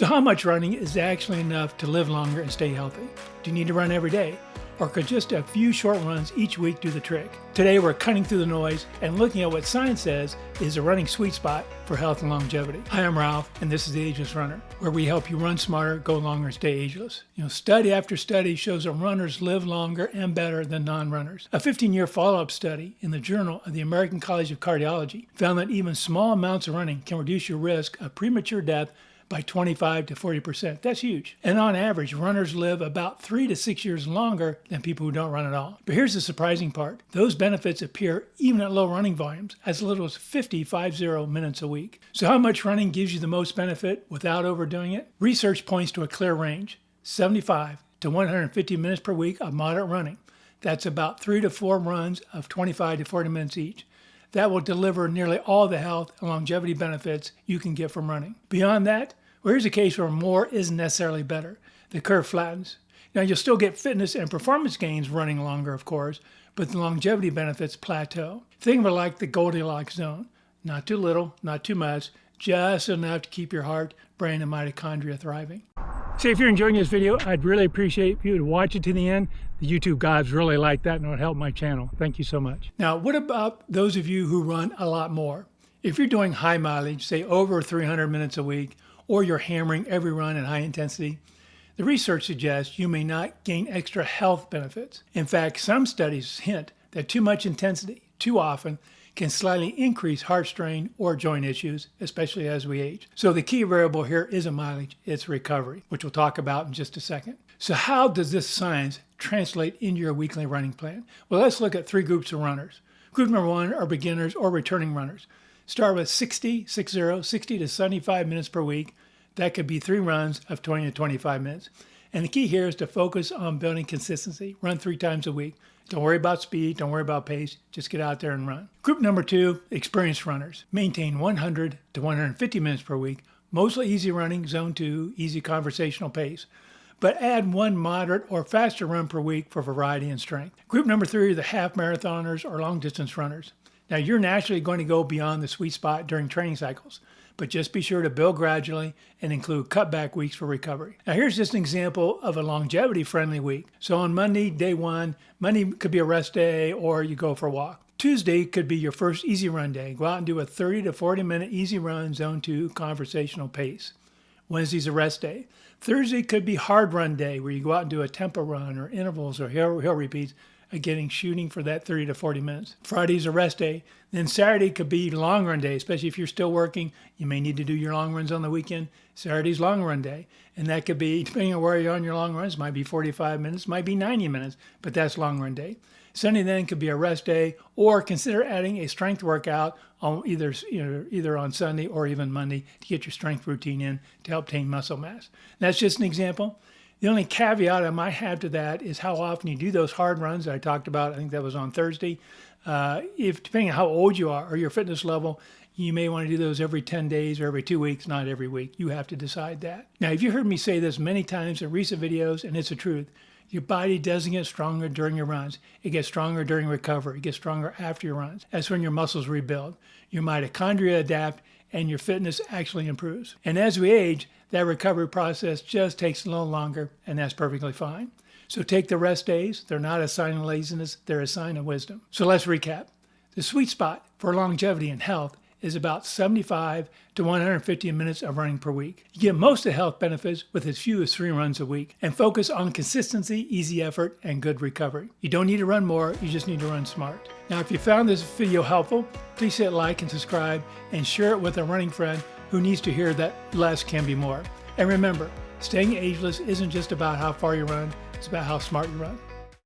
So how much running is actually enough to live longer and stay healthy? Do you need to run every day? Or could just a few short runs each week do the trick? Today we're cutting through the noise and looking at what science says is a running sweet spot for health and longevity. Hi, I'm Ralph, and this is the Ageless Runner, where we help you run smarter, go longer, and stay ageless. Study after study shows that runners live longer and better than non-runners. A 15-year follow-up study in the Journal of the American College of Cardiology found that even small amounts of running can reduce your risk of premature death by 25 to 40%. That's huge. And on average, runners live about 3 to 6 years longer than people who don't run at all. But here's the surprising part. Those benefits appear even at low running volumes, as little as 50 minutes a week. So how much running gives you the most benefit without overdoing it? Research points to a clear range, 75 to 150 minutes per week of moderate running. That's about 3 to 4 runs of 25 to 40 minutes each. That will deliver nearly all the health and longevity benefits you can get from running. Beyond that, well, here's a case where more isn't necessarily better. The curve flattens. Now, you'll still get fitness and performance gains running longer, of course, but the longevity benefits plateau. Think of it like the Goldilocks zone. Not too little, not too much, just enough to keep your heart, brain, and mitochondria thriving. So if you're enjoying this video, I'd really appreciate if you would watch it to the end. The YouTube gods really like that and it would help my channel. Thank you so much. Now, what about those of you who run a lot more? If you're doing high mileage, say over 300 minutes a week, or you're hammering every run at high intensity, the research suggests you may not gain extra health benefits. In fact, some studies hint that too much intensity, too often, can slightly increase heart strain or joint issues, especially as we age. So the key variable here isn't mileage, it's recovery, which we'll talk about in just a second. So how does this science translate into your weekly running plan? Well, let's look at 3 groups of runners. Group number 1 are beginners or returning runners. Start with 60 to 75 minutes per week. That could be 3 runs of 20 to 25 minutes. And the key here is to focus on building consistency. Run 3 times a week. Don't worry about speed, don't worry about pace, just get out there and run. Group number 2, experienced runners. Maintain 100 to 150 minutes per week, mostly easy running, zone 2, easy conversational pace. But add 1 moderate or faster run per week for variety and strength. Group number 3 are the half marathoners or long distance runners. Now, you're naturally going to go beyond the sweet spot during training cycles, but just be sure to build gradually and include cutback weeks for recovery. Now, here's just an example of a longevity-friendly week. So on Monday, day 1, Monday could be a rest day or you go for a walk. Tuesday could be your first easy run day. Go out and do a 30 to 40-minute easy run, zone 2, conversational pace. Wednesday's a rest day. Thursday could be hard run day where you go out and do a tempo run or intervals or hill repeats, shooting for that 30 to 40 minutes. Friday's a rest day. Then Saturday could be long run day, especially if you're still working. You may need to do your long runs on the weekend. Saturday's long run day. And that could be, depending on where you're on your long runs, might be 45 minutes, might be 90 minutes, but that's long run day. Sunday then could be a rest day, or consider adding a strength workout on either on Sunday or even Monday to get your strength routine in to help obtain muscle mass. And that's just an example. The only caveat I might have to that is how often you do those hard runs that I talked about. I think that was on Thursday. Depending on how old you are or your fitness level, you may want to do those every 10 days or every 2 weeks, not every week. You have to decide that. Now, you've heard me say this many times in recent videos, and it's the truth. Your body doesn't get stronger during your runs. It gets stronger during recovery. It gets stronger after your runs. That's when your muscles rebuild. Your mitochondria adapt, and your fitness actually improves. And as we age, that recovery process just takes a little longer, and that's perfectly fine. So take the rest days. They're not a sign of laziness. They're a sign of wisdom. So let's recap. The sweet spot for longevity and health is about 75 to 150 minutes of running per week. You get most of the health benefits with as few as 3 runs a week, and focus on consistency, easy effort, and good recovery. You don't need to run more, you just need to run smart. Now, if you found this video helpful, please hit like and subscribe and share it with a running friend who needs to hear that less can be more. And remember, staying ageless isn't just about how far you run, it's about how smart you run.